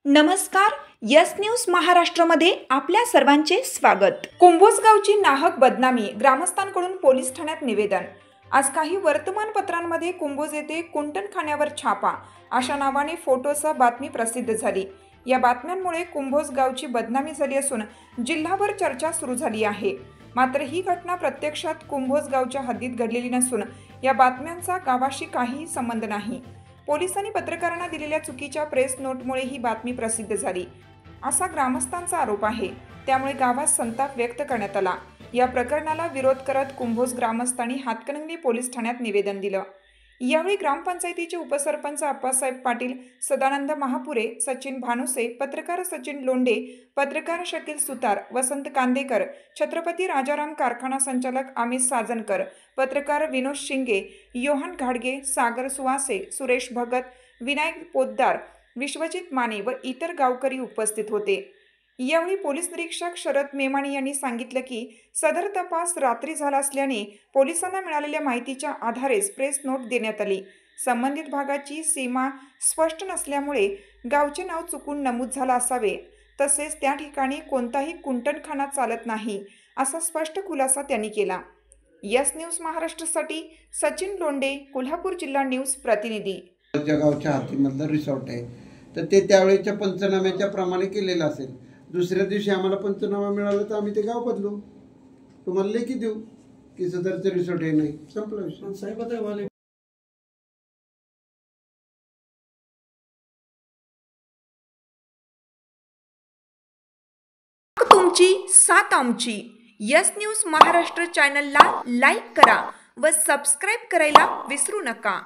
नमस्कार, yes news महाराष्ट्रामध्ये आपल्या सर्वांचे स्वागत। कुंभोज गावची नाहक बदनामी, ग्रामस्थांकडून पोलीस ठाण्यात निवेदन। आज काही वर्तमानपत्रांमध्ये कुंभोज येथे कुंटणखान्यावर छापा अशा नावाने फोटोसह बातमी प्रसिद्ध झाली। या बातम्यांमुळे कुंभोज गावची बदनामी झाली असून जिल्हाभर चर्चा सुरू झाली आहे। मात्र ही घटना प्रत्यक्षात कुंभोज गावच्या हद्दीत घडलेली नसून या बातम्यांचा गावाशी काहीही संबंध नाही। पोलिसांनी पत्रकारांना दिलेल्या चुकीच्या प्रेस नोटमुळे ही बातमी प्रसिद्ध झाली असा ग्रामस्थांचा आरोप आहे। त्यामुळे गावात संताप व्यक्त करण्यात आला। या प्रकरणाला विरोध करत कुंभोज ग्रामस्थांनी हातकणंगले पोलीस ठाण्यात निवेदन दिलं। यावेळी ग्रामपंचायतीचे उपसरपंच अप्पासाहेब पाटील, सदानंद महापुरे, सचिन भानुसे, पत्रकार सचिन लोंढे, पत्रकार शकील सुतार, वसंत कांदेकर, छत्रपती राजाराम कारखाना संचालक अमित साजनकर, पत्रकार विनोद शिंगे, योहान घाडगे, सागर सुवासे, सुरेश भगत, विनायक पोद्दार, विश्वजित माने व इतर गावकरी उपस्थित होते। यावेळी पोलीस निरीक्षक शरद मेमाणी यांनी सांगितलं की सदर तपास रात्री झाला असल्याने पोलिसांना मिळालेल्या माहितीच्या आधारेच प्रेस नोट देण्यात आली। संबंधित भागाची सीमा स्पष्ट नसल्यामुळे गावचे नाव चुकून नमूद झाला असावे, तसेच त्या ठिकाणी कोणताही कुंटणखाना चालत नाही असा स्पष्ट खुलासा त्यांनी केला। यस न्यूज महाराष्ट्रासाठी सचिन लोंढे, कोल्हापूर जिल्हा न्यूज प्रतिनिधी। गावच्या हातीमधलं रिसॉर्ट आहे, तर ते त्यावेळेच्या पंचनाम्याच्या प्रमाणे केलेलं असेल। दुसऱ्या दिवशी आम्हाला पंचनामा मिळाला तर आम्ही ते गाव बदलू, तुम्हाला लेखी देऊ की सदरचं रिसॉर्ट हे नाही, संपला विषय। साहेब तुमची साथ आमची। यस न्यूज महाराष्ट्र चॅनलला लाईक करा व सबस्क्राईब करायला विसरू नका।